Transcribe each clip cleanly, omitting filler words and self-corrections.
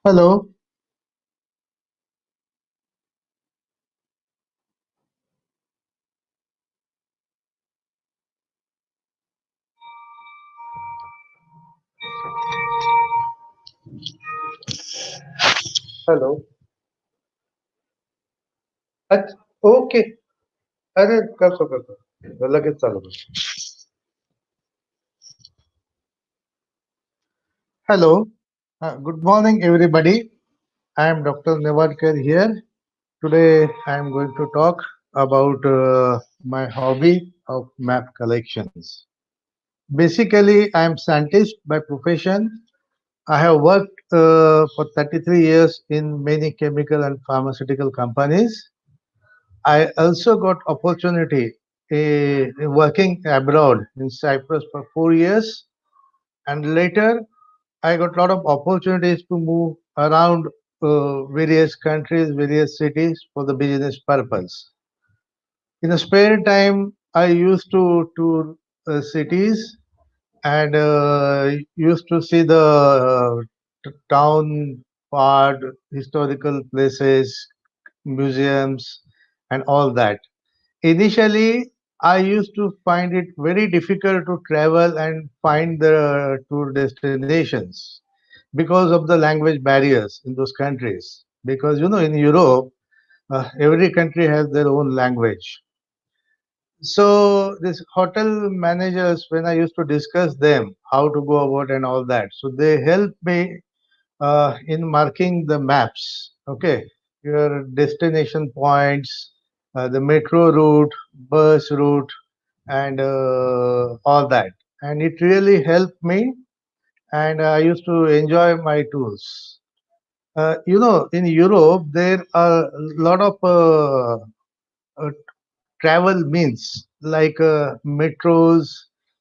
Hello, hello. अच्छा. Okay. अरे करतो करतो लगेच चालू करतो. hello. Good morning, everybody. I am Dr. Newadkar here. Today, I am going to talk about my hobby of map collections. Basically, I am scientist by profession. I have worked for 33 years in many chemical and pharmaceutical companies. I also got opportunity working abroad in Cyprus for 4 years, and later I got a lot of opportunities to move around various countries, various cities for the business purpose. In the spare time, I used to tour cities and used to see the town part, historical places, museums, and all that. Initially, I used to find it very difficult to travel and find the tour destinations because of the language barriers in those countries. Because in Europe, every country has their own language. So this hotel managers, when I used to discuss them how to go about and all that, so they helped me in marking the maps. Okay, your destination points, the metro route, bus route, and all that. And it really helped me, and I used to enjoy my tours. In Europe, there are a lot of uh, travel means like metros,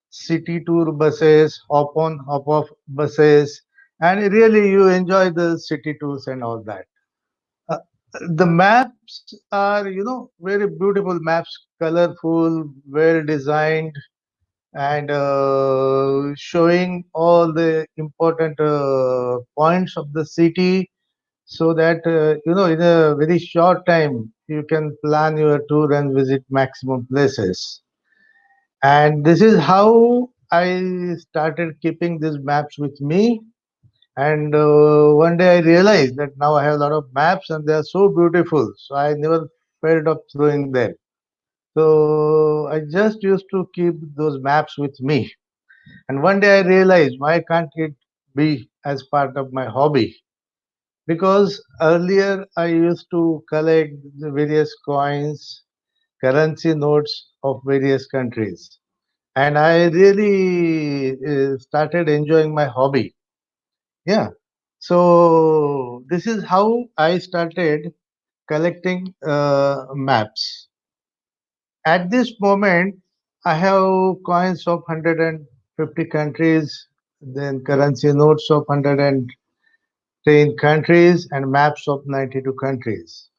city tour buses, hop on, hop off buses, and really you enjoy the city tours and all that. Uh, the maps are, very beautiful maps, colorful, well designed, and showing all the important points of the city so that in a very short time you can plan your tour and visit maximum places. And this is how I started keeping these maps with me. And one day I realized that now I have a lot of maps and they are so beautiful, so I never felt of throwing them. So I just used to keep those maps with me. And one day I realized, why can't it be as part of my hobby? Because earlier I used to collect the various coins, currency notes of various countries. And I really started enjoying my hobby. Yeah. So this is how I started collecting maps. At this moment, I have coins of 150 countries, then currency notes of 110 countries, and maps of 92 countries.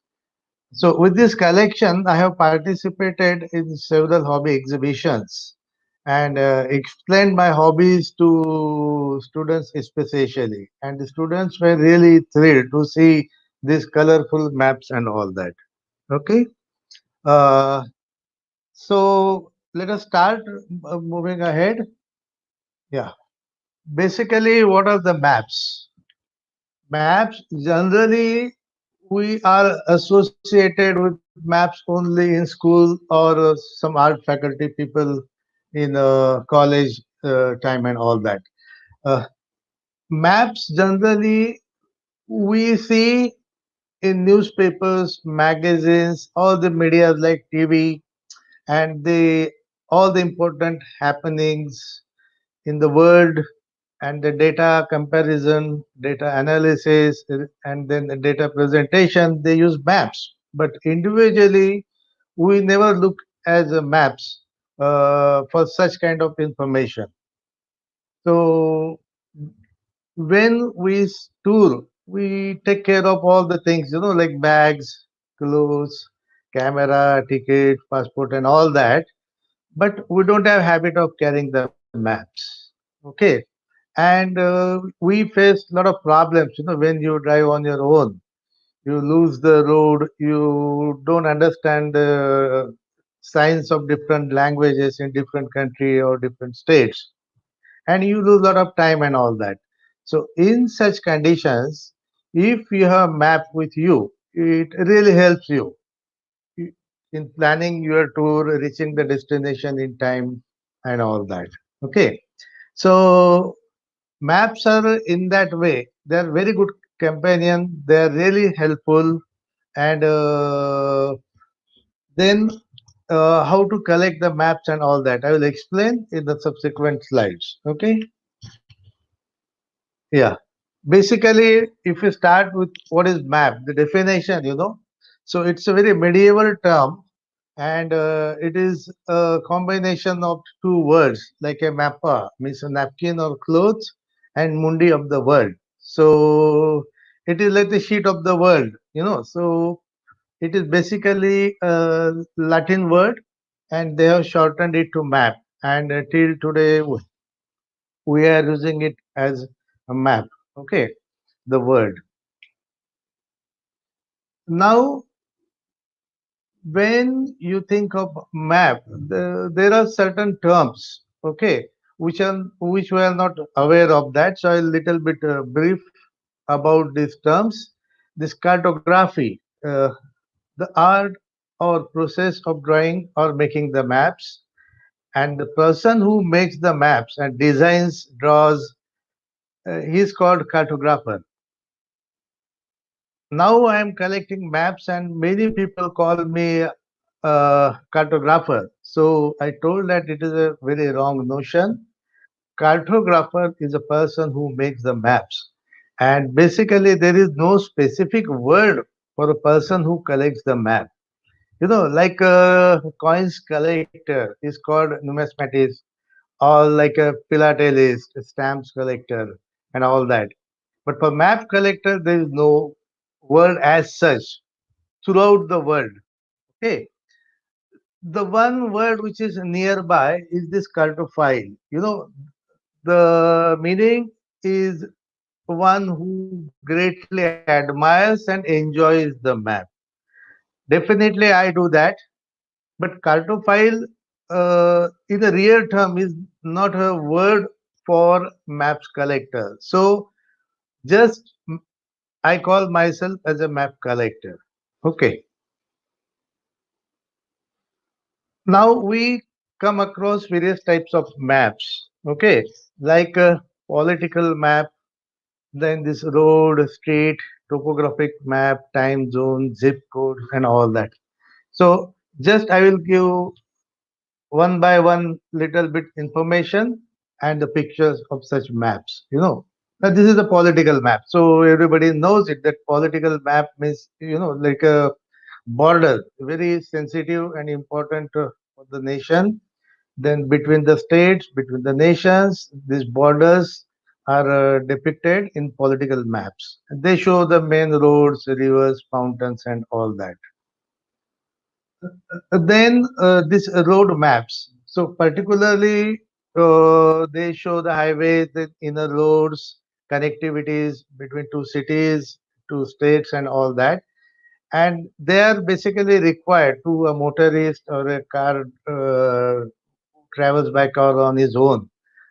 So with this collection, I have participated in several hobby exhibitions and explained my hobbies to students especially. And the students were really thrilled to see these colorful maps and all that. Okay. Uh, so let us start moving ahead. Yeah. Basically, what are the maps? Maps generally we are associated with maps only in school or some art faculty people in college time and all that. Uh, Maps generally we see in newspapers, magazines, all the media like TV, and the all the important happenings in the world and the data comparison, data analysis, and then the data presentation, they use maps. But individually, we never look as a maps for such kind of information. So when we tour, we take care of all the things, like bags, clothes, camera, ticket, passport, and all that. But we don't have habit of carrying the maps. Okay, and we face a lot of problems. When you drive on your own, you lose the road, you don't understand the signs of different languages in different country or different states, and you lose a lot of time and all that. So in such conditions, if you have map with you, it really helps you in planning your tour, reaching the destination in time, and all that. Okay, so maps are in that way. They are very good companion. They are really helpful, and then how to collect the maps and all that. I will explain in the subsequent slides. Okay. Yeah. Basically, if you start with what is map, the definition, so it's a very medieval term, and it is a combination of two words like a mappa, means a napkin or clothes, and mundi of the world. So it is like the sheet of the world. So it is basically a Latin word, and they have shortened it to map. And till today, we are using it as a map. Okay, the word. Now, when you think of map, there are certain terms, okay, which we are not aware of that. So I'll little bit brief about these terms. This cartography, the art or process of drawing or making the maps, and the person who makes the maps and designs, draws, he's called cartographer. Now I am collecting maps, and many people call me cartographer. So I told that it is a very wrong notion. Cartographer is a person who makes the maps. And basically, there is no specific word for a person who collects the map. Like a coins collector is called numismatist, or like a philatelist, a stamps collector, and all that. But for map collector, there is no word as such throughout the world. Okay, the one word which is nearby is this cartophile. The meaning is one who greatly admires and enjoys the map. Definitely, I do that. But cartophile, in a real term, is not a word for maps collector. So, just I call myself as a map collector. Okay. Now we come across various types of maps. Okay, like a political map, then this road, street, topographic map, time zone, zip code, and all that. So just I will give one by one little bit information and the pictures of such maps. Now this is a political map, so everybody knows it. That political map means like a border, very sensitive and important for the nation. Then between the states, between the nations, these borders are depicted in political maps. They show the main roads, rivers, mountains, and all that. Then these road maps. So particularly, they show the highways, the inner roads, connectivities between two cities, two states, and all that. And they are basically required to a motorist or a car travels by car on his own.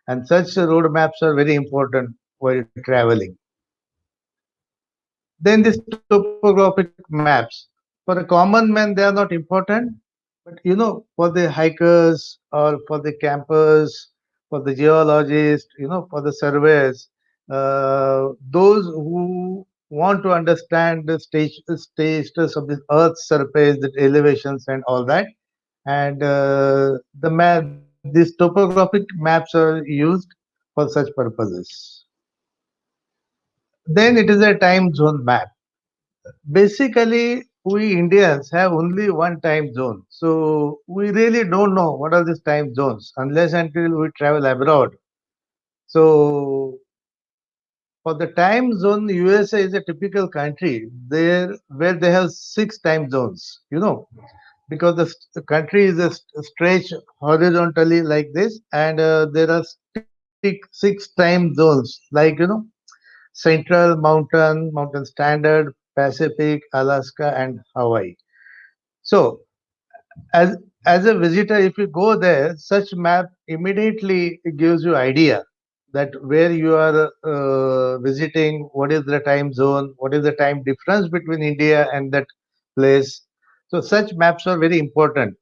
And such road maps are very important while traveling. Then these topographic maps. For a common man, they are not important. But for the hikers or for the campers, for the geologists, for the surveyors, those who want to understand the status of the Earth's surface, the elevations, and all that, and these topographic maps are used for such purposes. Then it is a time zone map. Basically, we Indians have only one time zone, so we really don't know what are these time zones unless until we travel abroad. So for the time zone, USA is a typical country there where they have six time zones. Because the country is a stretch horizontally like this, and there are 6 six time zones, like Central, Mountain Standard, Pacific, Alaska, and Hawaii. So as as a visitor, if you go there, such map immediately gives you idea that where you are visiting, what is the time zone, what is the time difference between India and that place. So such maps are very important.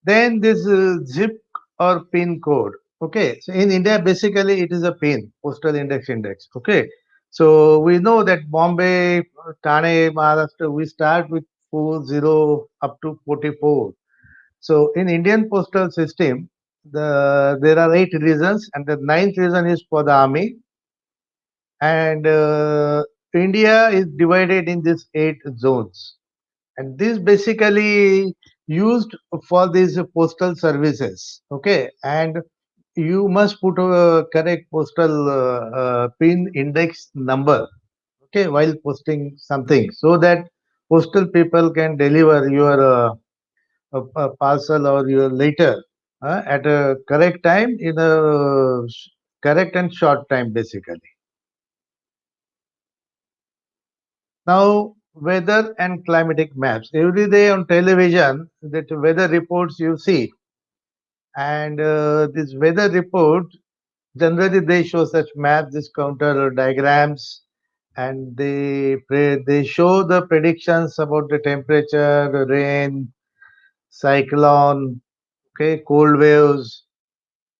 Then this zip or pin code. Okay, so in India, basically it is a pin, postal index. Okay, so we know that Bombay, Thane, Maharashtra, we start with 40 up to 44. So in Indian postal system, there are eight regions, and the ninth region is for the army. And India is divided in these eight zones, and this basically used for these postal services. Okay, and you must put a correct postal pin index number. Okay, while posting something, so that postal people can deliver your a parcel or your letter at a correct time in a correct and short time, basically. Now, weather and climatic maps. Every day on television, that weather reports you see, and this weather report generally they show such maps, this counter diagrams, and they show the predictions about the temperature, the rain, cyclone, okay, cold waves,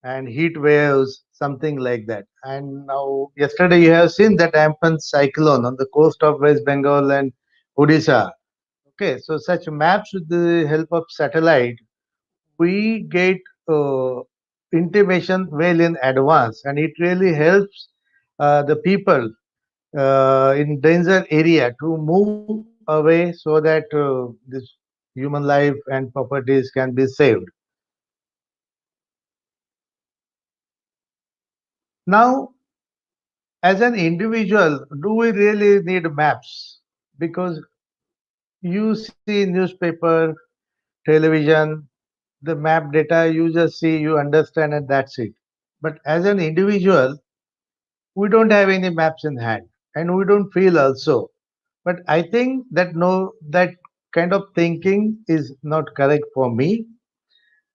and heat waves, something like that. And now, yesterday you have seen that Amphan cyclone on the coast of West Bengal and Odisha. Okay, so such maps with the help of satellite, we get uh, intimation well in advance, and it really helps the people in danger area to move away so that this human life and properties can be saved. Now, as an individual, do we really need maps? Because you see newspaper, television, the map data, you just see, you understand, and that's it. But as an individual, we don't have any maps in hand, and we don't feel also. But I think that no, that kind of thinking is not correct for me,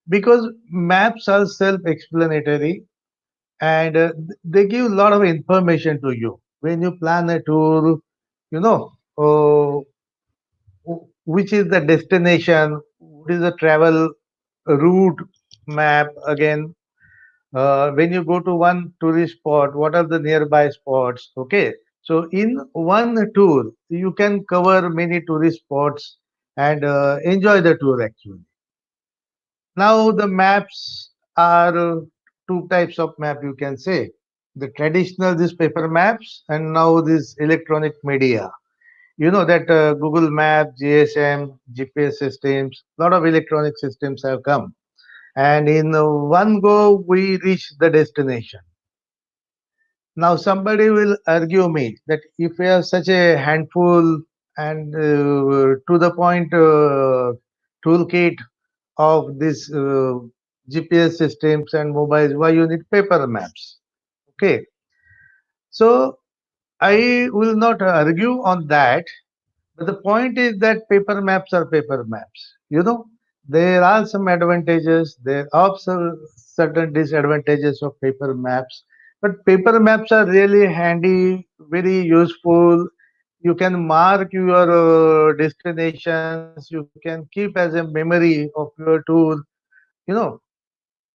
because maps are self-explanatory, and they give a lot of information to you when you plan a tour. You know, which is the destination, what is the travel route map again. When you go to one tourist spot, what are the nearby spots? Okay, so in one tour you can cover many tourist spots and enjoy the tour actually. Now the maps are two types of map, you can say: the traditional, these paper maps, and now this electronic media. You know that Google Maps, GSM, GPS systems, lot of electronic systems have come, and in one go we reach the destination. Now somebody will argue me that if we have such a handful and to the point toolkit of this GPS systems and mobiles, why you need paper maps? Okay, so I will not argue on that. But the point is that paper maps are paper maps. You know, there are some advantages, there are some certain disadvantages of paper maps. But paper maps are really handy, very useful. You can mark your destinations, you can keep as a memory of your tour. You know,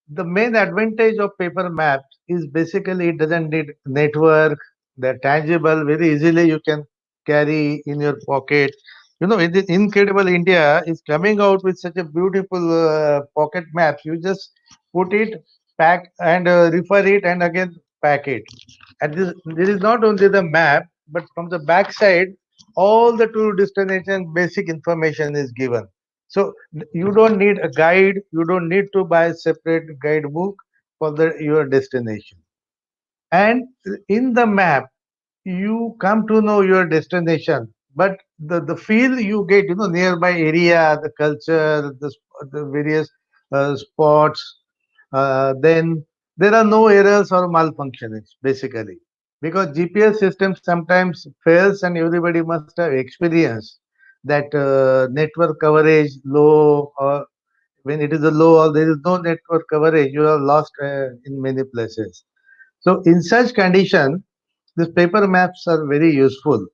the main advantage of paper maps is basically it doesn't need network. They're tangible, very easily you can carry in your pocket. You know, it is incredible. India is coming out with such a beautiful pocket maps. You just put it, pack, and refer it, and again pack it. And this is not only the map, but from the back side, all the tour destination basic information is given. So you don't need a guide. You don't need to buy a separate guidebook for your destination. And in the map, you come to know your destination, but the feel you get, nearby area, the culture, the various spots, then there are no errors or malfunctions basically, because GPS system sometimes fails and everybody must have experienced that network coverage low, or when it is a low or there is no network coverage, you are lost in many places. So in such condition, these paper maps are very useful.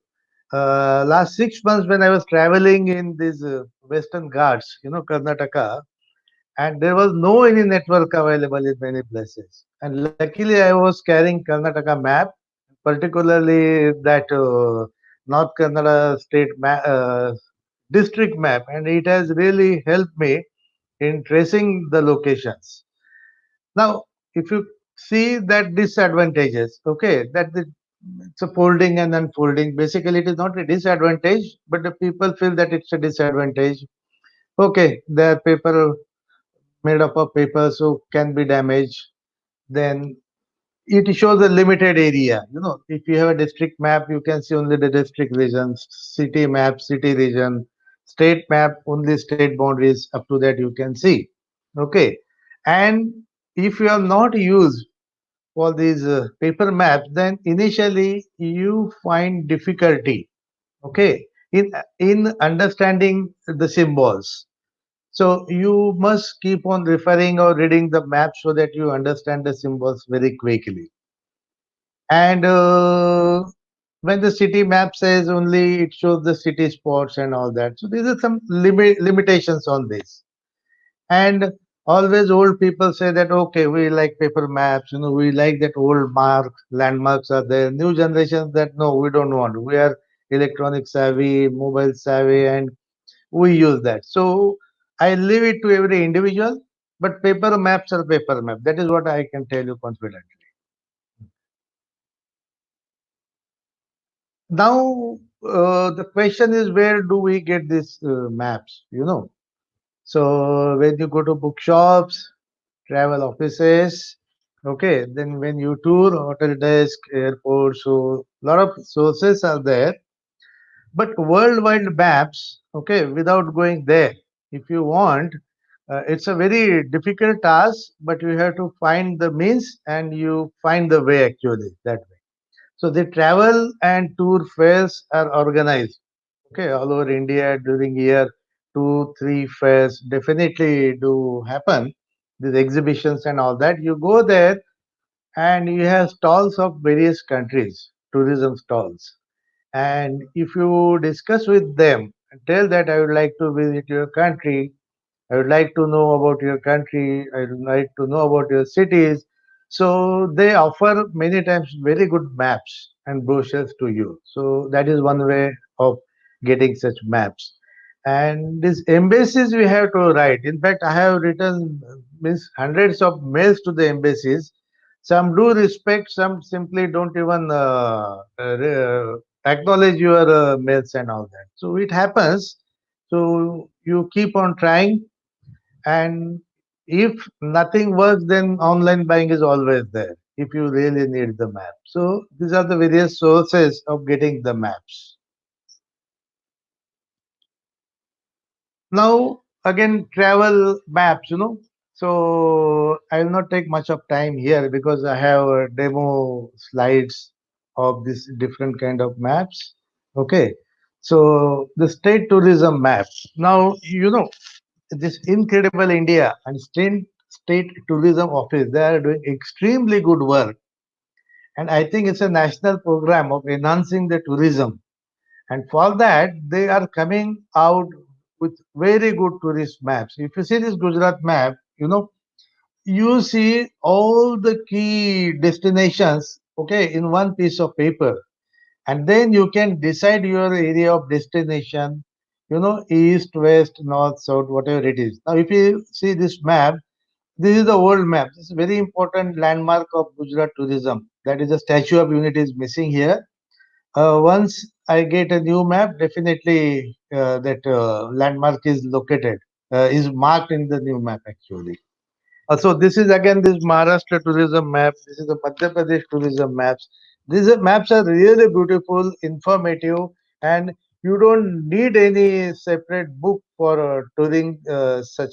Last 6 months when I was traveling in these Western Ghats, Karnataka, and there was no any network available in many places. And luckily, I was carrying Karnataka map, particularly that North Kannada state district map, and it has really helped me in tracing the locations. Now, if you see that disadvantages, okay, it's a folding and unfolding. Basically, it is not a disadvantage, but the people feel that it's a disadvantage. Okay, their paper made up of paper, so can be damaged. Then it shows a limited area. If you have a district map, you can see only the district regions, city map, city region, state map, only state boundaries. Up to that, you can see. Okay. And if you are not used for these paper maps, then initially you find difficulty. Okay. In understanding the symbols. So you must keep on referring or reading the map so that you understand the symbols very quickly. And when the city map says only it shows the city spots and all that. So these are some limitations on this. And always old people say that okay, we like paper maps. We like that old landmarks are there. New generations that no, we don't want. We are electronic savvy, mobile savvy, and we use that. So I leave it to every individual, but paper maps are paper map. That is what I can tell you confidently. Now, the question is where do we get these maps? So when you go to bookshops, travel offices, okay, then when you tour hotel desk, airport, so lot of sources are there. But worldwide maps, okay, without going there, if you want, it's a very difficult task, but you have to find the means and you find the way actually that way. So the travel and tour fairs are organized, okay, all over India during year 2, 3 fairs definitely do happen. These exhibitions and all that. You go there and you have stalls of various countries, tourism stalls. And if you discuss with them and tell that I would like to visit your country, I would like to know about your country, I would like to know about your cities. So they offer many times very good maps and brochures to you. So that is one way of getting such maps. And these embassies we have to write. In fact, I have written means hundreds of mails to the embassies. Some do respect, some simply don't even acknowledge your mails and all that. So it happens. So you keep on trying, and if nothing works, then online buying is always there if you really need the map. So these are the various sources of getting the maps. Now, again, travel maps. So I will not take much of time here because I have demo slides of this different kind of maps. Okay. So the state tourism maps. Now, this incredible India and state tourism office, they are doing extremely good work. And I think it's a national program of enhancing the tourism. And for that, they are coming out with very good tourist maps. If you see this Gujarat map, you see all the key destinations, okay, in one piece of paper. And then you can decide your area of destination, east, west, north, south, whatever it is. Now, if you see this map, this is the old map. This is a very important landmark of Gujarat tourism. That is the Statue of Unity is missing here. Once I get a new map, definitely that landmark is located, is marked in the new map actually. So this is again this Maharashtra tourism map. This is the Madhya Pradesh tourism maps. These maps are really beautiful, informative, and you don't need any separate book for touring such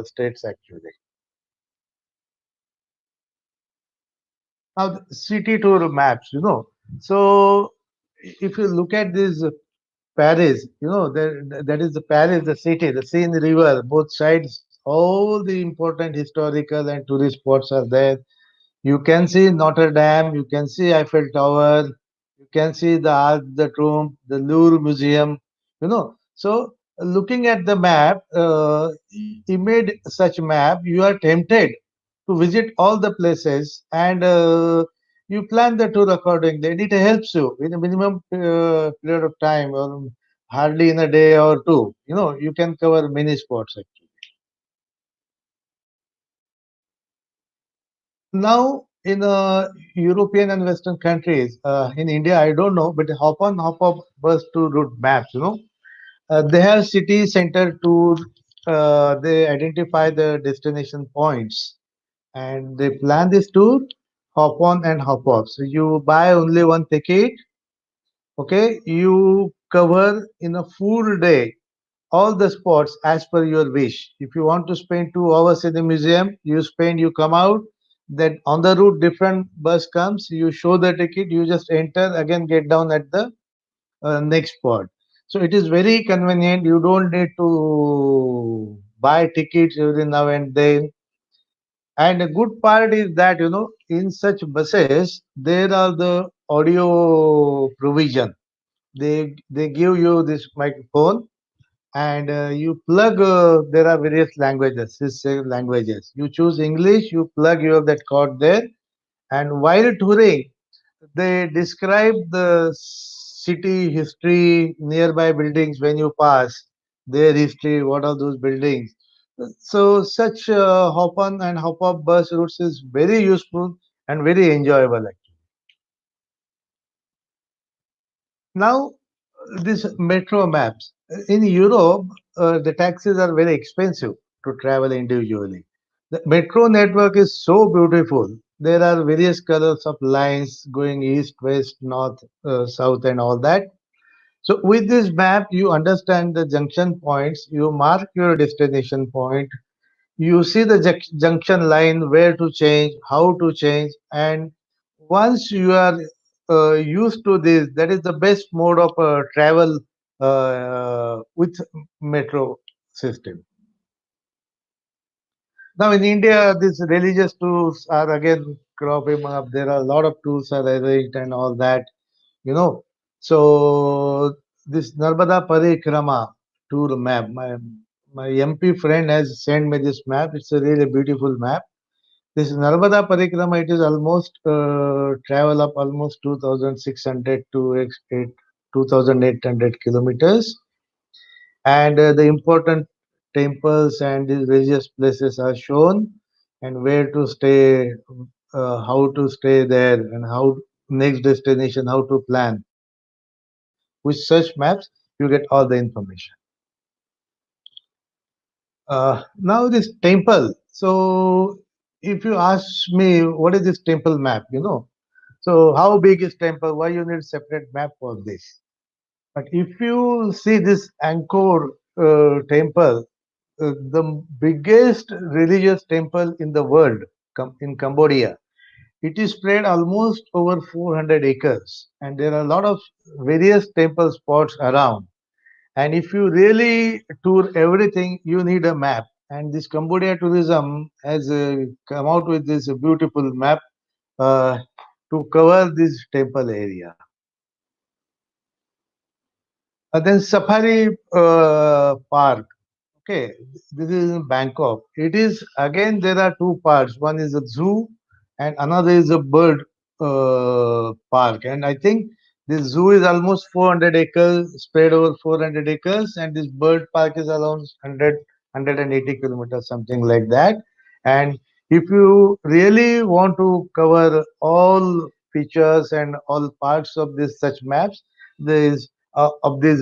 states actually. Now, the city tour maps, you know. So, if you look at this Paris, you know, that is the Paris, the city, the Seine River, both sides, all the important historical and tourist spots are there. You can see Notre Dame, you can see Eiffel Tower, you can see the Arc de Triomphe, the Louvre Museum, you know. So, looking at the map, he made such map, you are tempted to visit all the places and you plan the tour accordingly. And it helps you in a minimum period of time, or hardly in a day or two. You know, you can cover many spots actually. Now, in European and Western countries, in India, I don't know, but hop on, hop off bus to route maps, you know, they have city center tour. They identify the destination points and they plan this tour, hop on and hop off. So you buy only one ticket, okay? You cover in a full day all the spots as per your wish. If you want to spend 2 hours in the museum, you spend, you come out. Then on the route, different bus comes. You show the ticket, you just enter again, get down at the next spot. So it is very convenient. You don't need to buy tickets every now and then. And a good part is that, you know, in such buses, there are the audio provision. They give you this microphone and you plug. There are various languages, languages. You choose English. You plug. You have that cord there. And while touring, they describe the city history, nearby buildings when you pass, their history, what are those buildings. So such hop on and hop off bus routes is very useful and very enjoyable actually. Now, this metro maps. In Europe, the taxis are very expensive to travel individually. The metro network is so beautiful. There are various colors of lines going east, west, north, south, and all that. So, with this map, you understand the junction points, you mark your destination point, you see the junction line, where to change, how to change, and once you are used to this, that is the best mode of travel with metro system. Now in India, these religious tours are again cropping up. There are a lot of tours are arranged and all that, you know. So this Narmada Parikrama tour map, my MP friend has sent me this map. It's a really beautiful map. This Narmada Parikrama, it is almost travel up almost 2,600 to 2,800 kilometers, and the important temples and these religious places are shown, and where to stay, how to stay there, and how next destination, how to plan. With such maps, you get all the information. Now this temple. So if you ask me, what is this temple map? You know, so how big is temple? Why you need separate map for this? But if you see this Angkor temple, the biggest religious temple in the world, in Cambodia, it is spread almost over 400 acres, and there are a lot of various temple spots around. And if you really tour everything, you need a map. And this Cambodia tourism has come out with this beautiful map uh, to cover this temple area. Then Safari Park. Okay, this is in Bangkok. It is again there are two parts. One is a zoo, and another is a bird park. And I think this zoo is almost 400 acres, spread over 400 acres, and this bird park is around 100 kilometers, something like that. And if you really want to cover all features and all parts of this such maps, there is of these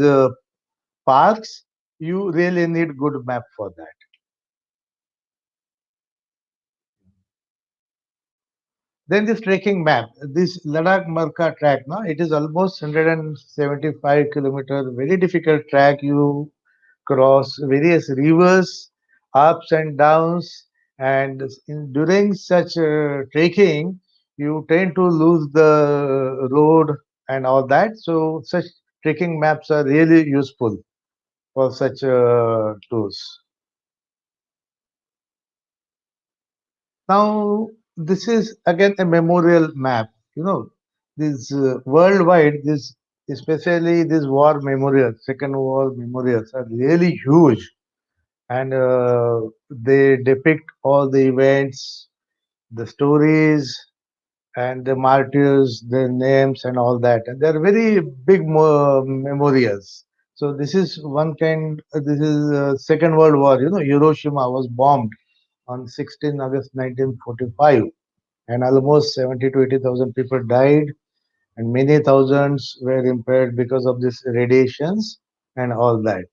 parks, you really need good map for that. Then this trekking map, this Ladakh Marka track, no, it is almost 175 kilometer, very difficult track. You cross various rivers, ups and downs, and during such trekking, you tend to lose the road and all that. So such trekking maps are really useful for such tours. Now, this is again a memorial map. You know, this worldwide, this especially these war memorials, Second War memorials are really huge, and they depict all the events, the stories, and the martyrs, their names, and all that. And they're very big memorials. So this is one kind. This is Second World War. You know, Hiroshima was bombed on 16 August 1945, and almost 70 to 80,000 people died, and many thousands were impaired because of this radiations and all that.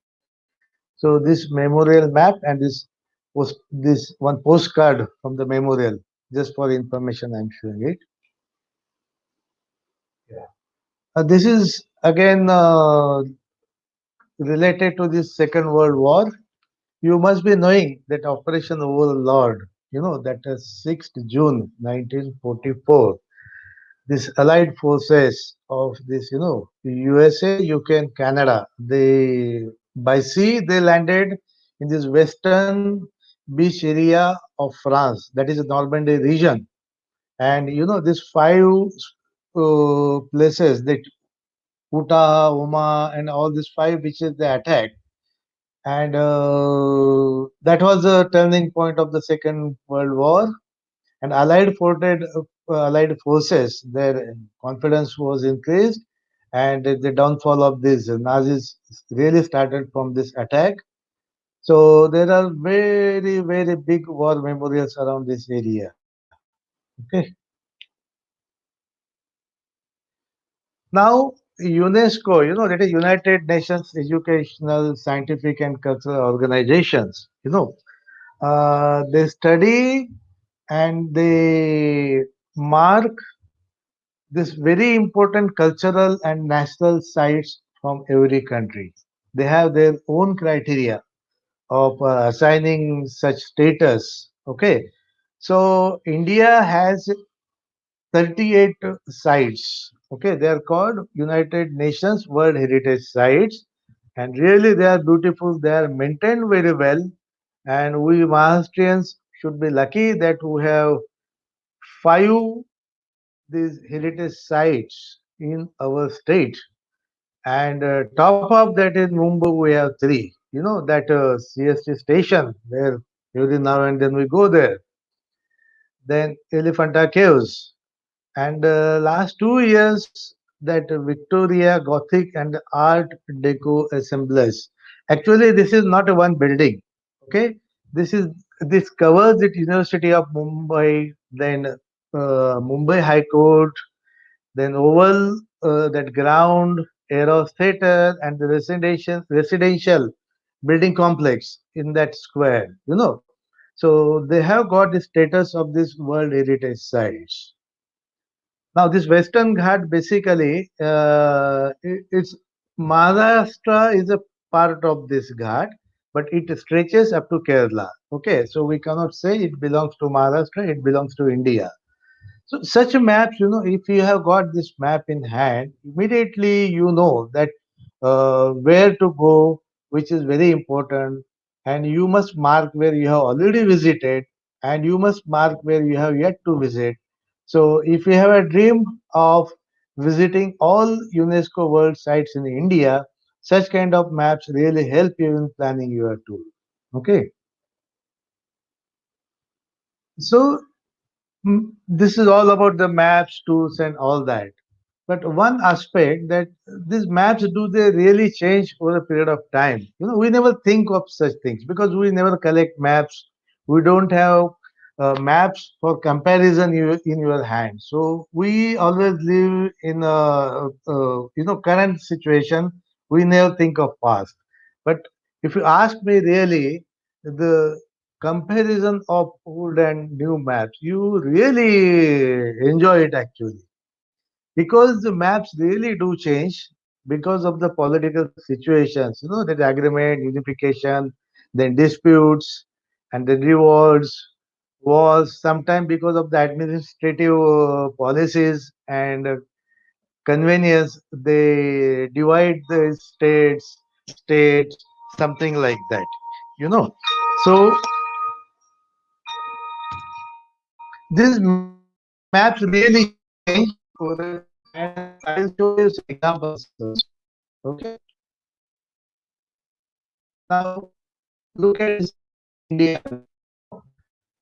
So this memorial map and this one postcard from the memorial, just for information, I'm showing it. Yeah. This is again related to this Second World War. You must be knowing that Operation Overlord, you know, that is 6th June 1944. This allied forces of this, you know, USA, UK, and Canada, they by sea they landed in this western beach area of France, that is the Normandy region. And you know, these five places that Utah, Oma, and all these five beaches they attacked, and that was a turning point of the Second World War. And Allied forces, their confidence was increased, and the downfall of these Nazis really started from this attack. So there are very, very big war memorials around this area. Okay. Now, UNESCO, you know, that is United Nations Educational, Scientific, and Cultural Organizations, you know, they study and they mark this very important cultural and national sites from every country. They have their own criteria of assigning such status. Okay, so India has 38 sites. Okay, they are called United Nations World Heritage Sites, and really they are beautiful. They are maintained very well, and we Maharashtrians should be lucky that we have five these heritage sites in our state. And top of that in Mumbai, we have three. You know, that CST station where every now and then we go there. Then Elephanta Caves. And last 2 years, that Victoria Gothic and Art Deco assemblage. Actually, this is not a one building. Okay, this is this covers the University of Mumbai, then Mumbai High Court, then Oval, that ground, Eros Theatre, and the residential building complex in that square. You know, so they have got the status of this World Heritage Sites. Now, this Western Ghat basically, it's Maharashtra is a part of this Ghat, but it stretches up to Kerala. Okay, so we cannot say it belongs to Maharashtra; it belongs to India. So such maps, you know, if you have got this map in hand, immediately you know that where to go, which is very important, and you must mark where you have already visited, and you must mark where you have yet to visit. So if you have a dream of visiting all UNESCO World Sites in India, such kind of maps really help you in planning your tour. Okay, so this is all about the maps, tools, and all that. But one aspect that these maps do they really change over a period of time? You know, we never think of such things because we never collect maps. We don't have maps for comparison in your hand. So we always live in a, you know, current situation. We never think of past. But if you ask me really, the comparison of old and new maps, you really enjoy it actually because the maps really do change because of the political situations, you know, that agreement, unification, then disputes, and then rewards. was sometime because of the administrative policies and convenience, they divide the states, something like that. You know, so these maps really change over the time, and I'll show you some examples also. Okay. Now look at this India map.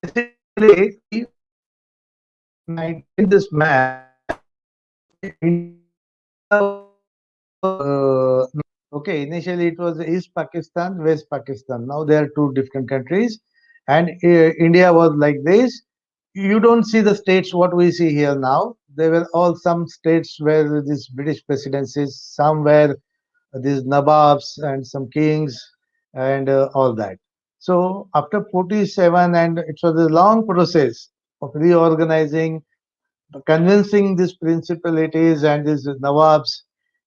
Basically, when I maintained this map, okay, India was okay. Initially, it was East Pakistan, West Pakistan. Now they are two different countries, and India was like this. You don't see the states what we see here now. There were all some states where these British presidencies, some were these nababs and some kings and all that. So after 47, and it was a long process of reorganizing, convincing these principalities and these nawabs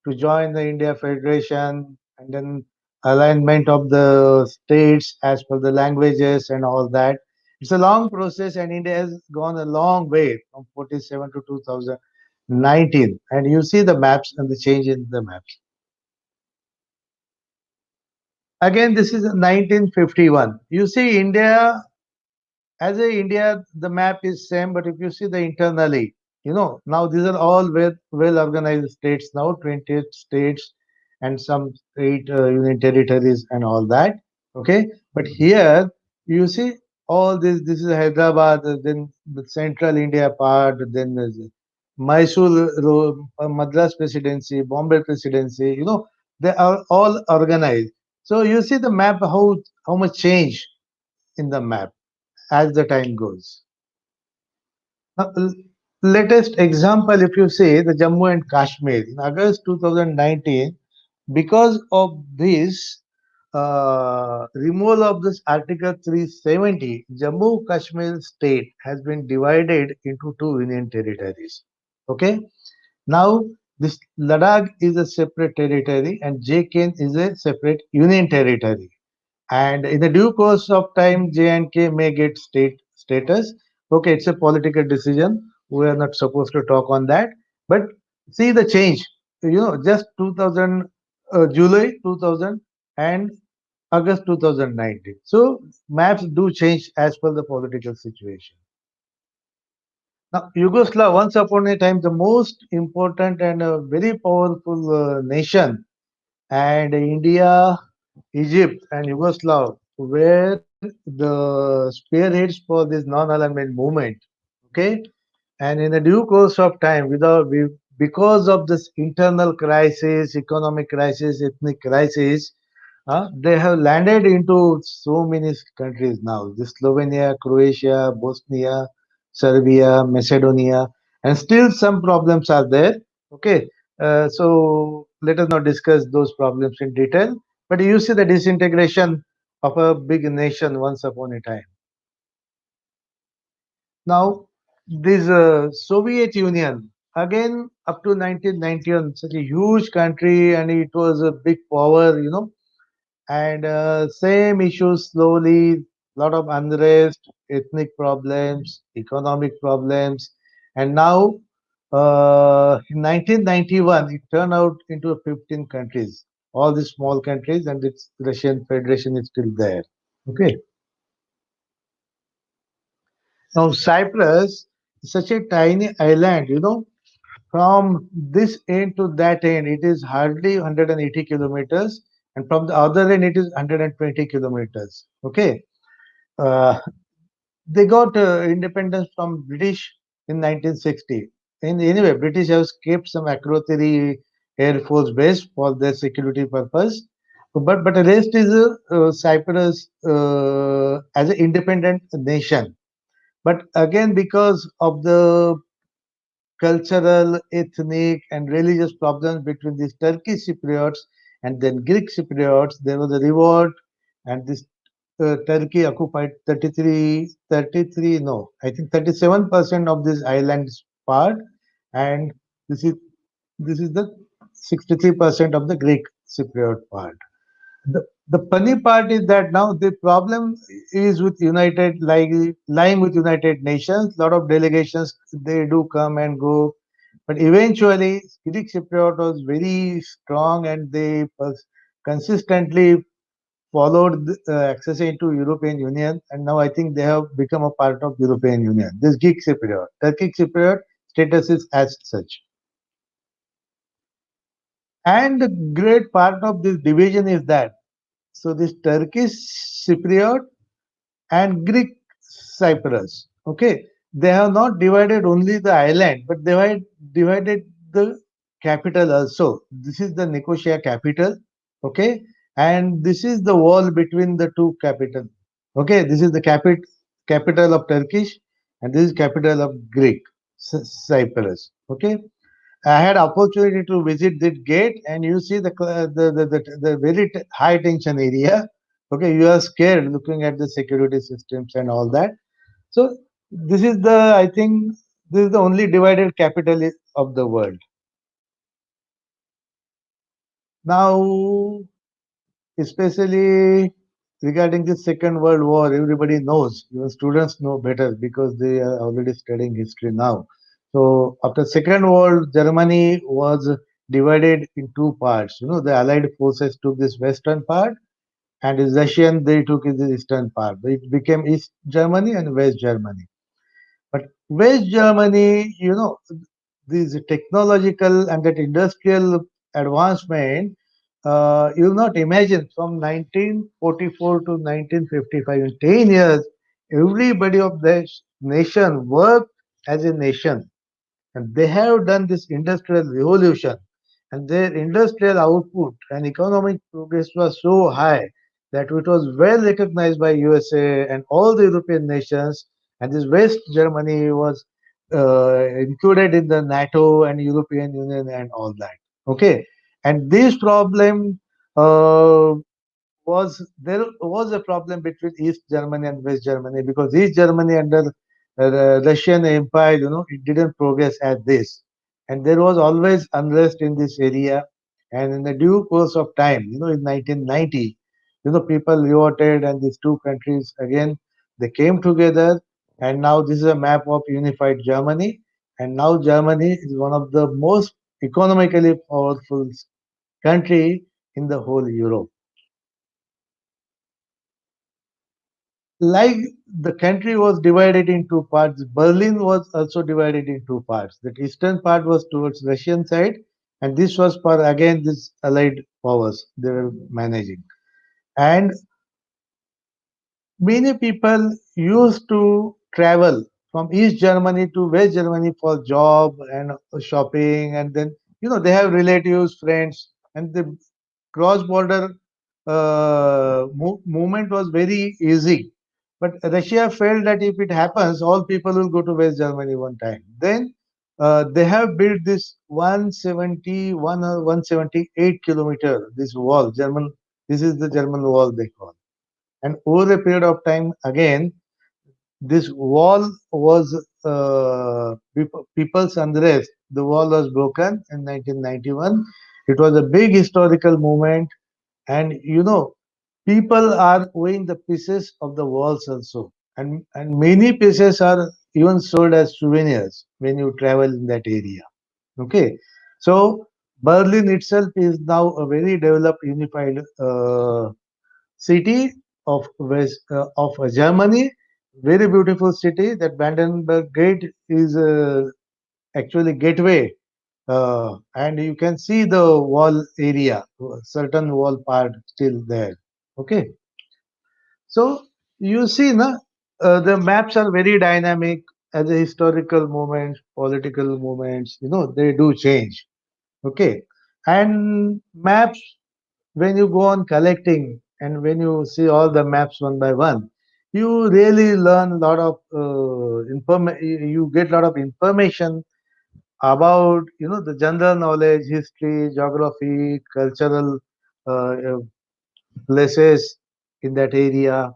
to join the India Federation, and then alignment of the states as per the languages and all that. It's a long process, and India has gone a long way from 47 to 2019. And you see the maps and the change in the maps. Again, this is 1951. You see India, as a India, the map is same, but if you see the internally, now these are all well organized states now, 28 states and some eight union territories and all that. Okay, but here you see all this. This is Hyderabad, then the central India part, then there's Mysore, Madras Presidency, Bombay Presidency. They are all organized. So you see the map, how much change in the map as the time goes. Now, latest example, if you say the Jammu and Kashmir in August 2019, because of this removal of this Article 370, Jammu Kashmir state has been divided into two union territories. Okay, now this Ladakh is a separate territory and JKN is a separate union territory. And in the due course of time, J&K may get state status. Okay, it's a political decision. We are not supposed to talk on that. But see the change. Just 2000, July 2000 and August 2019. So maps do change as per the political situation. Now, Yugoslavia, once upon a time, the most important and very powerful nation, and India, Egypt, and Yugoslavia were the spearheads for this non-alignment movement. Okay, and in the due course of time, because of this internal crisis, economic crisis, ethnic crisis, they have landed into so many countries now. This Slovenia, Croatia, Bosnia, Serbia, Macedonia, and still some problems are there. Okay, so let us not discuss those problems in detail. But you see the disintegration of a big nation once upon a time. Now, this Soviet Union, again up to 1991, such a huge country, and it was a big power. And same issues slowly, lot of unrest, ethnic problems, economic problems, and now in 1991 it turned out into 15 countries, all these small countries, and its Russian Federation is still there. Okay, now Cyprus is such a tiny island. From this end to that end, it is hardly 180 kilometers, and from the other end, it is 120 kilometers. Okay, uh, they got independence from British in 1960. And anyway, British have kept some Akrotiri Air Force base for their security purpose. But the rest is Cyprus as an independent nation. But again, because of the cultural, ethnic, and religious problems between these Turkish Cypriots and then Greek Cypriots. There was a revolt, and this Turkey occupied 33, no, I think 37% of this island's part, and this is this is the 63% of the Greek Cypriot part. The funny part is that now the problem is with United, like lying with United Nations. Lot of delegations they do come and go, but eventually Greek Cypriot was very strong and they consistently followed access into European Union, and now I think they have become a part of European Union. This Greek Cypriot, Turkic Cypriot status is as such, and the great part of this division is that so this Turkish Cypriot and Greek Cyprus. Okay, they have not divided only the island, but they have divided the capital also. This is the Nicosia capital. Okay, and this is the wall between the two capital. Okay, this is the capital of Turkish, and this is capital of Greek Cyprus. Okay, I had opportunity to visit that gate, and you see the very high tension area. Okay, you are scared looking at the security systems and all that. So this is the I think this is the only divided capital of the world. Now, especially regarding the Second World War, everybody knows. Even students know better because they are already studying history now. So after Second World, Germany was divided in two parts. You know, the Allied forces took this western part, and the Russian they took the eastern part. It became East Germany and West Germany. But West Germany, you know, this technological and that industrial advancement, you'll not imagine from 1944 to 1955, in 10 years, everybody of the nation worked as a nation. And they have done this industrial revolution, and their industrial output and economic progress was so high that it was well recognized by USA and all the European nations. And this West Germany was included in the NATO and European Union and all that. Okay, and this problem uh, was a problem between East Germany and West Germany, because East Germany under the Russian Empire, you know, it didn't progress as this, and there was always unrest in this area. And in the due course of time, you know, in 1990, you know, people revolted, and these two countries again they came together, and now this is a map of unified Germany, and now Germany is one of the most economically powerful country in the whole Europe. Like the country was divided in two parts. Berlin was also divided in two parts. The eastern part was towards Russian side, and this was for again this Allied powers they were managing. And many people used to travel from East Germany to West Germany for job and shopping, and then you know they have relatives, friends, and the cross-border movement was very easy. But Russia felt that if it happens, all people will go to West Germany one time. Then they have built this 171 or 178 kilometer this wall. German. This is the German wall they call. And over a period of time, again, this wall was people's unrest. The wall was broken in 1991. It was a big historical moment, and you know, people are owing the pieces of the walls also, and many pieces are even sold as souvenirs when you travel in that area. Okay, so Berlin itself is now a very developed, unified city of Germany. Very beautiful city. That Brandenburg Gate is actually gateway, and you can see the wall area, certain wall part still there. Okay, so you see, na, the maps are very dynamic as a historical moments, political moments. You know, they do change. Okay, and maps, when you go on collecting and when you see all the maps one by one, you really learn a lot of you get a lot of information about, you know, the general knowledge, history, geography, cultural uh, places in that area.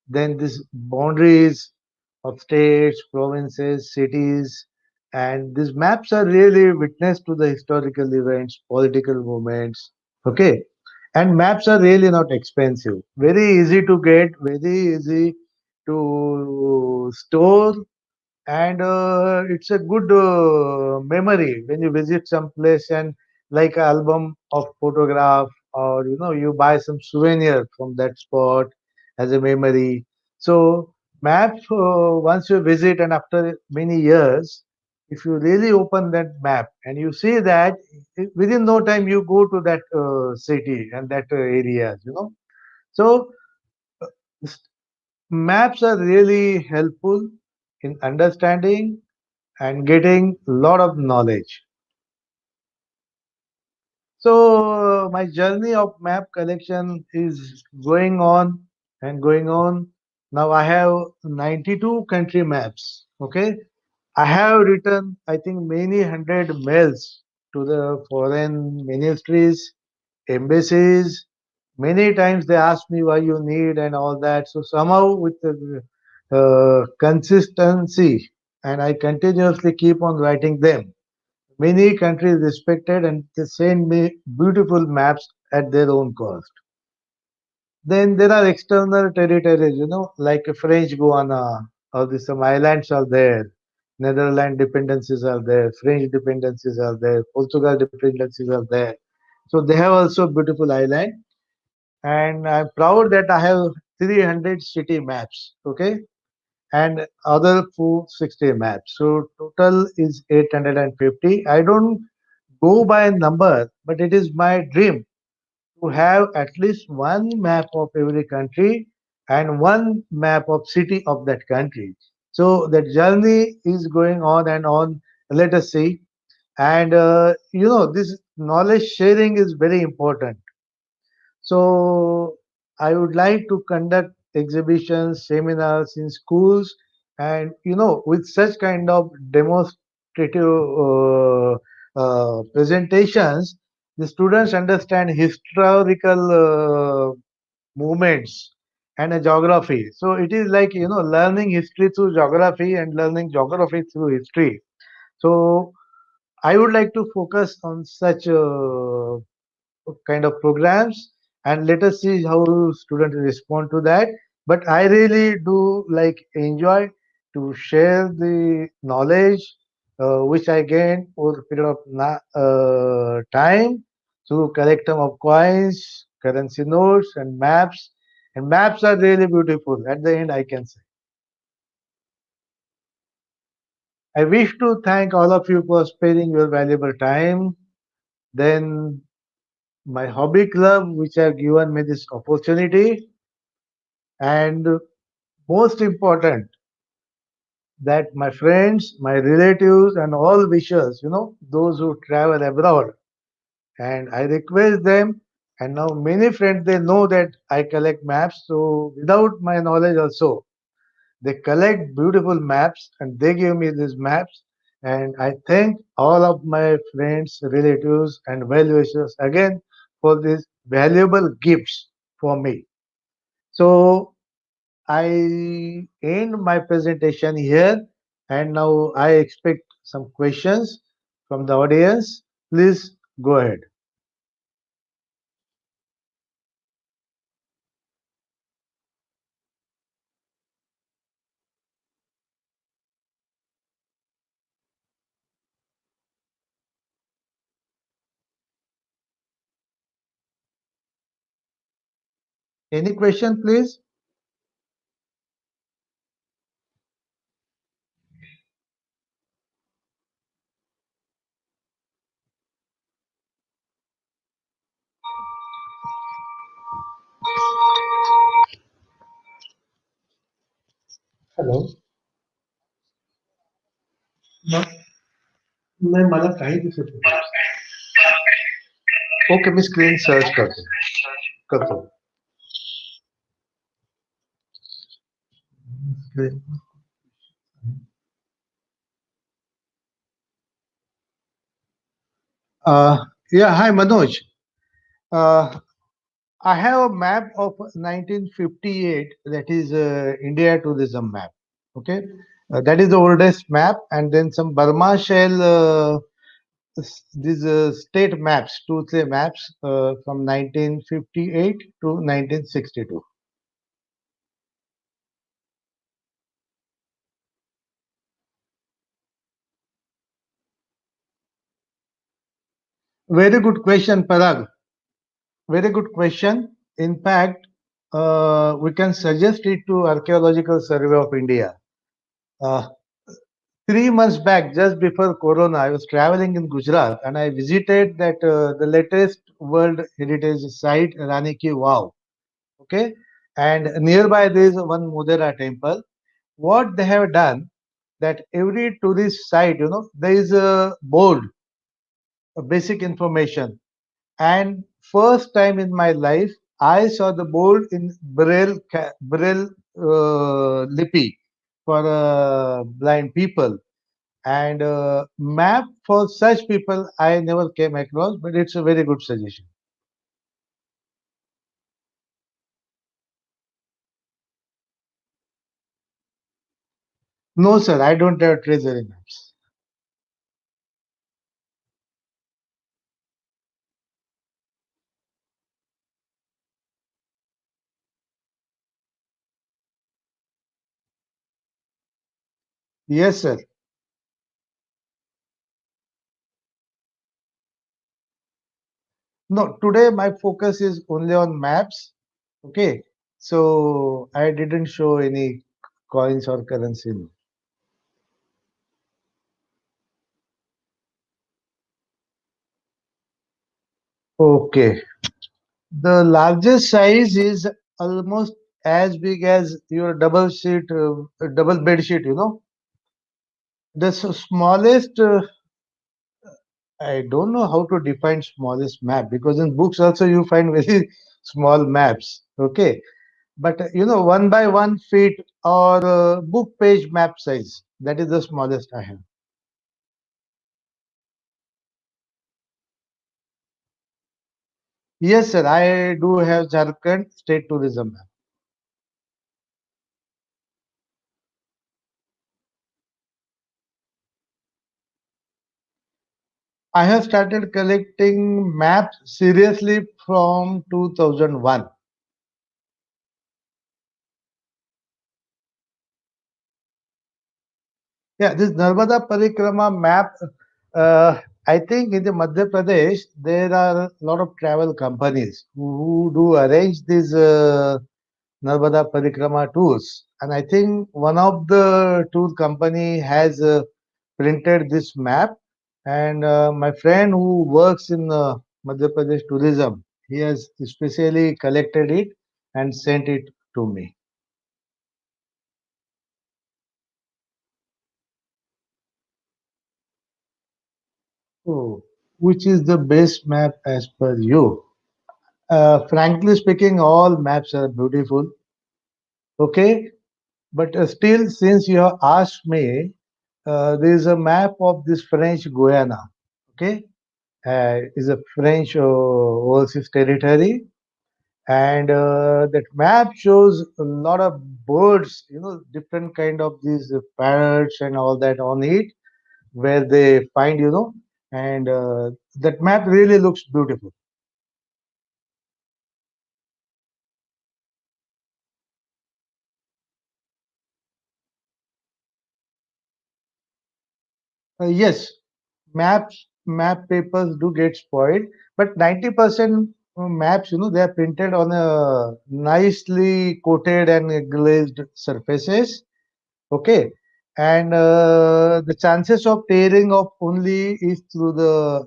Then these boundaries of states, provinces, cities, and these maps are really witness to the historical events, political movements. Okay, And maps are really not expensive. Very easy to get, very easy to store, and it's a good memory when you visit some place, and like an album of photograph, or you buy some souvenir from that spot as a memory. So map, once you visit and after many years, if you really open that map and you see that, within no time you go to that city and that areas. So maps are really helpful in understanding and getting a lot of knowledge. So my journey of map collection is going on and going on. Now I have 92 country maps. Okay, I have written, I think, many hundred mails to the foreign ministries, embassies. Many times they ask me why you need and all that. So somehow with the consistency, and I continuously keep on writing them. Many countries respected and they send me beautiful maps at their own cost. Then there are external territories, like French Guiana, or some islands are there. Netherlands dependencies are there, French dependencies are there, Portugal dependencies are there. So they have also beautiful island, and I'm proud that I have 300 city maps, okay, and other 460 maps. So total is 850. I don't go by a number, but it is my dream to have at least one map of every country and one map of city of that country. So that journey is going on and on. Let us see. And this knowledge sharing is very important. So I would like to conduct exhibitions, seminars in schools, and with such kind of demonstrative presentations, the students understand historical movements and a geography. So it is like learning history through geography and learning geography through history. So I would like to focus on such kind of programs, and let us see how students respond to that. But I really do like enjoy to share the knowledge which I gained over a period of time through collection of coins, currency notes, and maps. And maps are really beautiful. At the end, I can say I wish to thank all of you for sparing your valuable time. Then my hobby club, which have given me this opportunity, and most important, that my friends, my relatives, and all wishers, those who travel abroad, and I request them. And now many friends, they know that I collect maps, so without my knowledge also, they collect beautiful maps and they give me these maps. And I thank all of my friends, relatives, and well wishers again for these valuable gifts for me. So I end my presentation here, and now I expect some questions from the audience. Please go ahead. Any question, please? Hello नाही मला काही दिसत नाही okay मी screen search करतो Uh, yeah, hi Manoj. Uh, I have a map of 1958, that is India tourism map. Okay, that is the oldest map, and then some Burma shell these state maps, two, three maps from 1958 to 1962. Very good question, Parag. Very good question. In fact, we can suggest it to Archaeological Survey of India. Uh, 3 months back, just before Corona, I was traveling in Gujarat and I visited that the latest World Heritage Site, Rani Ki Vav. Okay, and nearby there is one Modera temple. What they have done, that every tourist site, there is a board, a basic information. And first time in my life, I saw the board in Braille lipi for blind people. And map for such people I never came across, but it's a very good suggestion. No, sir, I don't have treasury maps. Yes, sir. No, today my focus is only on maps. Okay, so I didn't show any coins or currency. No. Okay, the largest size is almost as big as your double bed sheet. The smallest. I don't know how to define smallest map because in books also you find very small maps. Okay, but 1 by 1 feet or book page map size. That is the smallest I have. Yes, sir. I do have Jharkhand state tourism map. I have started collecting maps seriously from 2001. Yeah, this Narmada Parikrama map. Uh, I think in the Madhya Pradesh there are a lot of travel companies who do arrange these Narmada Parikrama tours, and I think one of the tour company has printed this map, and my friend who works in Madhya Pradesh tourism, he has specially collected it and sent it to me. So, which is the best map as per you? Frankly speaking, all maps are beautiful. Okay, but still, since you have asked me, there is a map of this French Guiana. Okay, is a French overseas territory, and that map shows a lot of birds. Different kind of these parrots and all that on it, where they find. And that map really looks beautiful. Yes, map papers do get spoiled, but 90% maps, they are printed on a nicely coated and glazed surfaces. Okay, and the chances of tearing off only is through the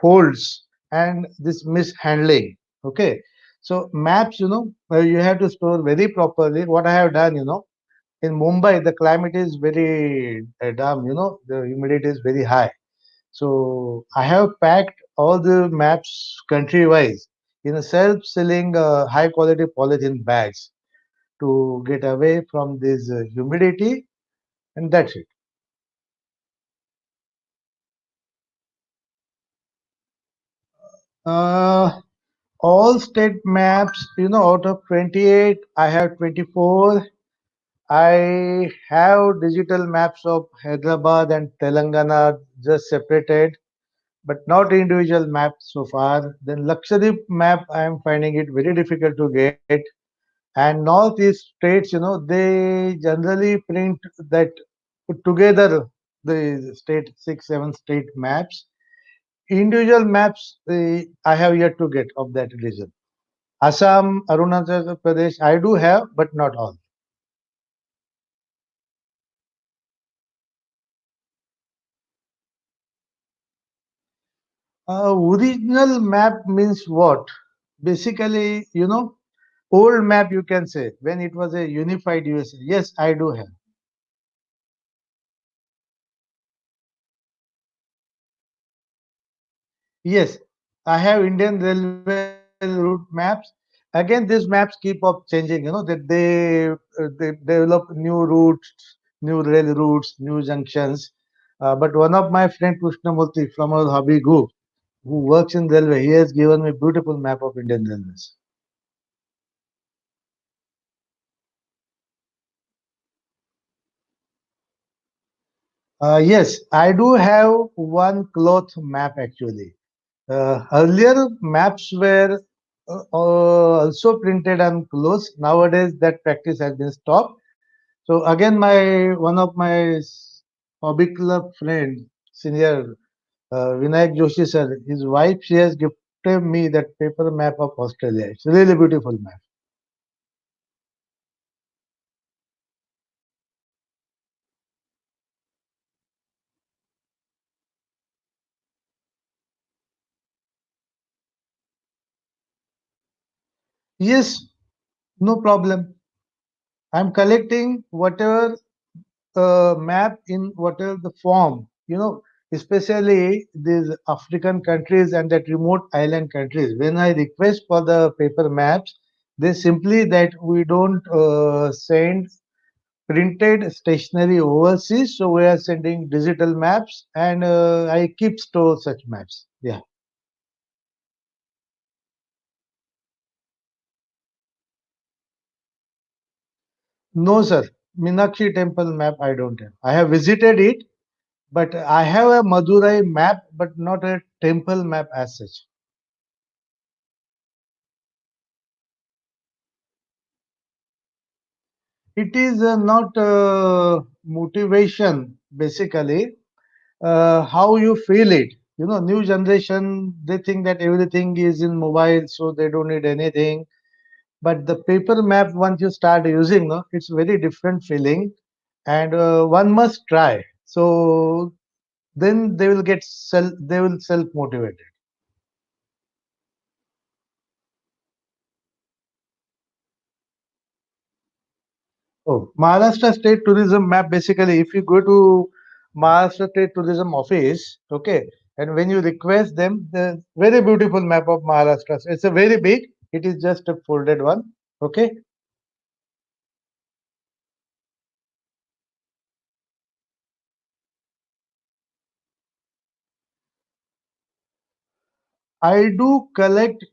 folds and this mishandling. Okay, so maps, you have to store very properly. What I have done, in Mumbai, the climate is very damp, the humidity is very high. So I have packed all the maps country wise in a self-sealing high quality polythene bags to get away from this humidity, and that's it. Uh, all state maps, out of 28, I have 24. I have digital maps of Hyderabad and Telangana just separated. but not individual maps so far. Then Lakshadweep map, I am finding it very difficult to get. And northeast states, they generally print that put together the state, six, seven state maps. Individual maps, I have yet to get of that region. Assam, Arunachal Pradesh, I do have, but not all. Original map means what? Basically, old map you can say when it was a unified USA. Yes, I do have. Yes, I have Indian Railway route maps. Again, these maps keep up changing. That they develop new routes, new rail routes, new junctions. But one of my friend Krishnamurthy from our hobby group, who works in railway, he has given me beautiful map of Indian railways. Yes, I do have one cloth map actually. Earlier maps were also printed on clothes. Nowadays that practice has been stopped. So again, my one of my hobby club friend, senior Vinayak Joshi sir, his wife, she has gifted me that paper map of Australia. It's a really beautiful map. Yes, no problem. I'm collecting whatever map in whatever the form, especially these African countries and that remote island countries. When I request for the paper maps, they simply that we don't send printed stationery overseas, so we are sending digital maps, and I keep store such maps. Yeah. No, sir. Meenakshi temple map I don't have. I have visited it, but I have a Madurai map, but not a temple map as such. It is not motivation, basically, how you feel it. New generation, they think that everything is in mobile, so they don't need anything. But the paper map, once you start using, no, it's very different feeling, and one must try. So then they will self motivated. Oh, Maharashtra State Tourism Map. Basically, if you go to Maharashtra State Tourism Office, okay, and when you request them, the very beautiful map of Maharashtra. It's a very big. It is just a folded one. Okay, I do collect,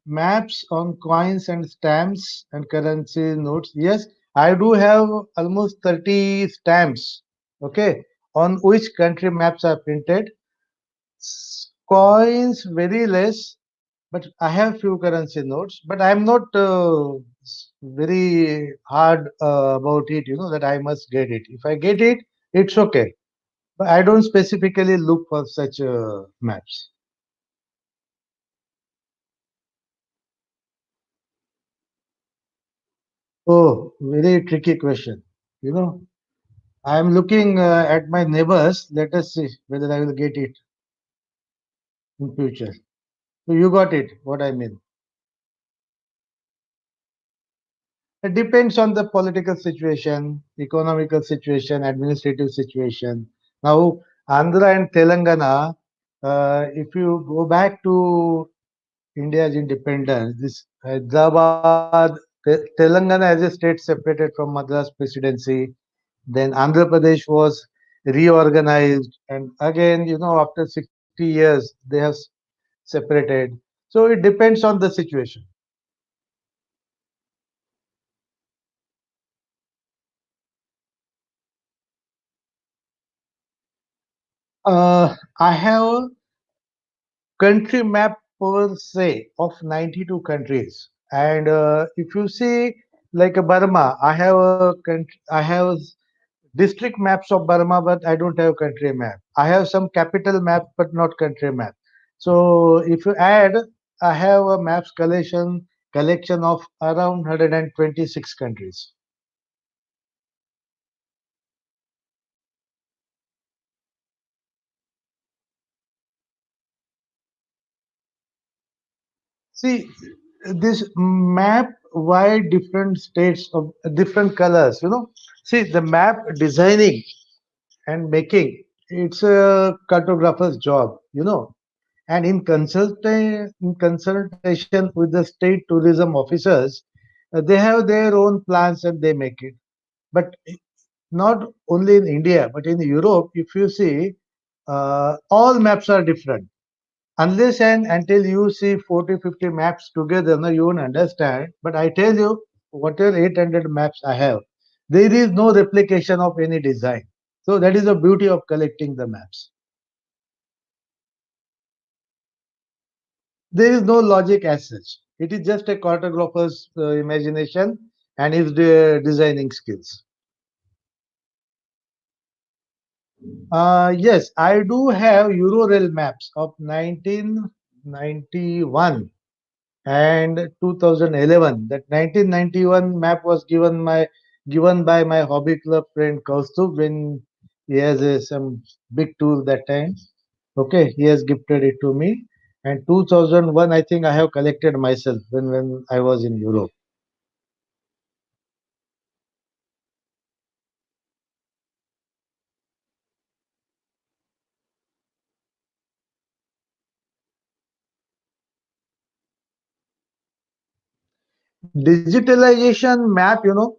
maps on coins and stamps and currency notes. Yes, I do have almost 30 stamps. Okay, on which country maps are printed. Coins very less, but I have few currency notes. But I'm not very hard about it. That I must get it. If I get it, it's okay. But I don't specifically look for such maps. Oh, very tricky question. You know, I'm looking at my neighbors. Let us see whether I will get it in future. So you got it. What I mean. It depends on the political situation, economical situation, administrative situation. Now, Andhra and Telangana, if you go back to India's independence, this Hyderabad, Telangana as a state separated from Madras presidency. Then Andhra Pradesh was reorganized, and again, after 60 years, they have separated. So it depends on the situation. I have country map per se of 92 countries. And if you see like a Burma, I have district maps of Burma, but I don't have country map. I have some capital map, but not country map. So if you add, I have a maps collection of around 126 countries. See, this map, why different states of different colors, you know? See, the map designing and making, it's a cartographer's job, you know. And in consultation with the state tourism officers, they have their own plans and they make it. But not only in India, but in Europe, if you see, all maps are different. Unless and until you see 40, 50 maps together, no, you won't understand. But I tell you, whatever 800 maps I have, there is no replication of any design. So that is the beauty of collecting the maps. There is no logic as such. It is just a cartographer's imagination and his designing skills. Yes, I do have Eurorail maps of 1991 and 2011. That 1991 map was given by my hobby club friend Kaustub when he has some big tour that time. Okay, he has gifted it to me. And 2001, I think I have collected myself when I was in Europe. Digitalization map, you know,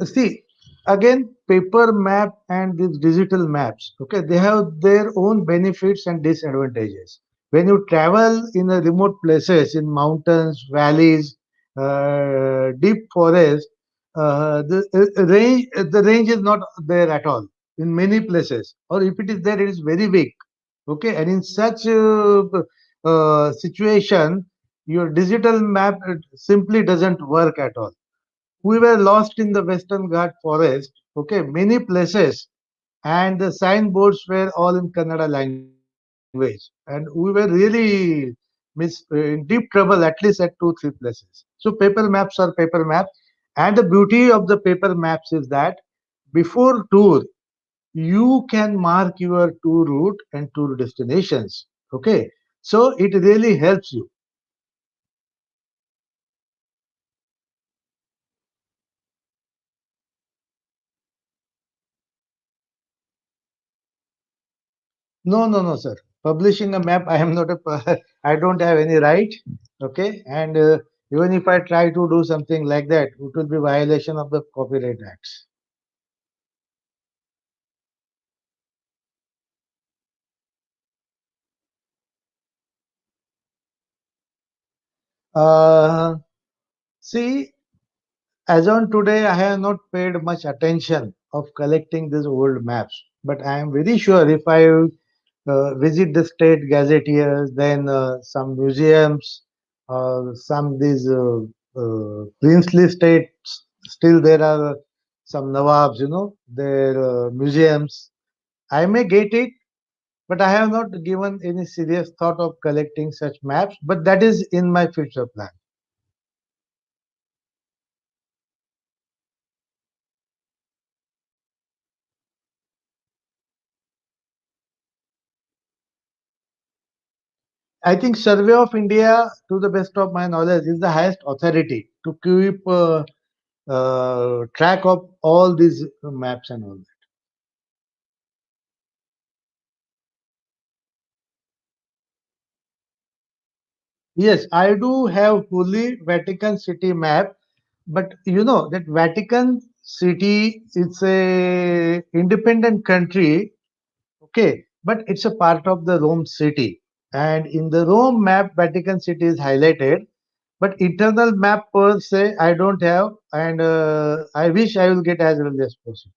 see, again, paper map and these digital maps, okay, they have their own benefits and disadvantages. When you travel in a remote places, in mountains, valleys, deep forest, the range is not there at all in many places, or if it is there, it is very weak. Okay, and in such situation, your digital map simply doesn't work at all. We were lost in the Western Ghat forest, okay, many places, and the signboards were all in Kannada language. And we were really in deep trouble, at least at two, three places. So paper maps are paper maps. And the beauty of the paper maps is that before tour, you can mark your tour route and tour destinations. Okay. So it really helps you. No, no, no, sir. Publishing a map, I am not I don't have any right. Okay, and even if I try to do something like that, it will be violation of the Copyright Acts. Uh, See, as on today, I have not paid much attention of collecting these old maps, but I am very sure if I visit the state gazetteers, then some museums, some these princely states, still there are some Nawabs, you know, their museums. I may get it, but I have not given any serious thought of collecting such maps, but that is in my future plan. I think Survey of India, to the best of my knowledge, is the highest authority to keep track of all these maps and all. Yes, I do have fully Vatican City map, but you know that Vatican City is a independent country, okay, but it's a part of the Rome city. And in the Rome map, Vatican City is highlighted, but internal map per se I don't have, and I wish I will get as early as possible.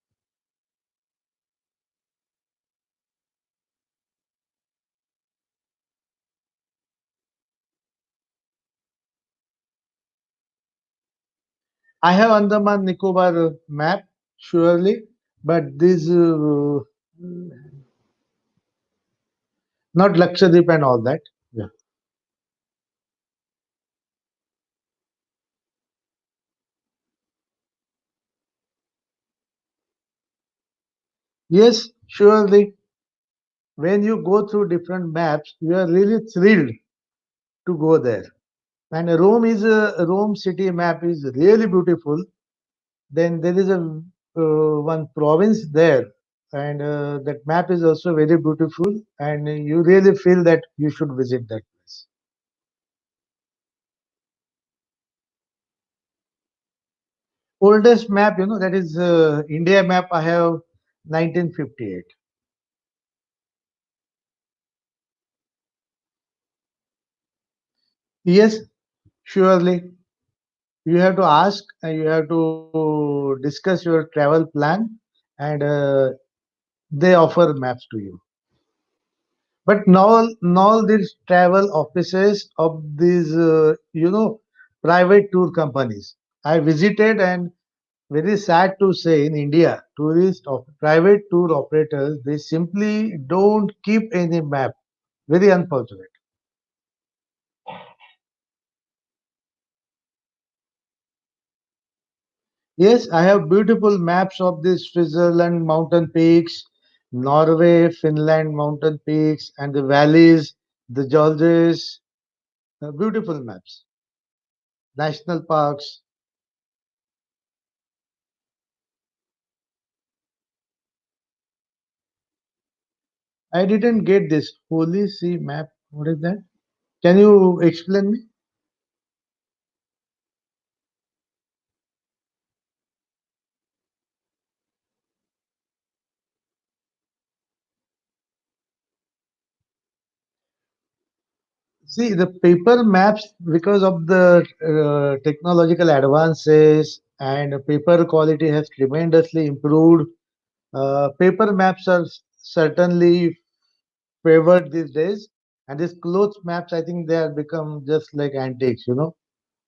I have Andaman Nicobar map, surely, but this not Lakshadweep and all that. Yeah. Yes, surely. When you go through different maps, you are really thrilled to go there. And Rome city map is really beautiful. Then there is a one province there, and that map is also very beautiful. And you really feel that you should visit that place. Oldest map, that is India map. I have 1958. Yes, surely. You have to ask and you have to discuss your travel plan, and they offer maps to you. But now these travel offices of these private tour companies I visited, and very sad to say, in India, tourist of private tour operators, they simply don't keep any map. Very unfortunate. Yes, I have beautiful maps of the Switzerland mountain peaks, Norway, Finland mountain peaks, and the valleys, the Georges, beautiful maps, national parks. I didn't get this Holy See map. What is that? Can you explain me? See, the paper maps, because of the technological advances and paper quality has tremendously improved. Paper maps are certainly favored these days, and these clothes maps, I think they have become just like antiques.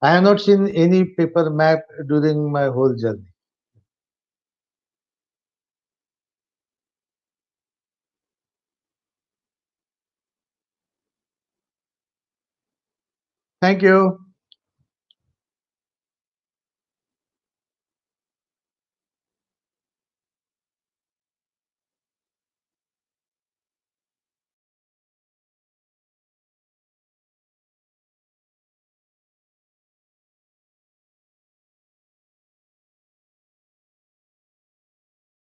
I have not seen any paper map during my whole journey. Thank you.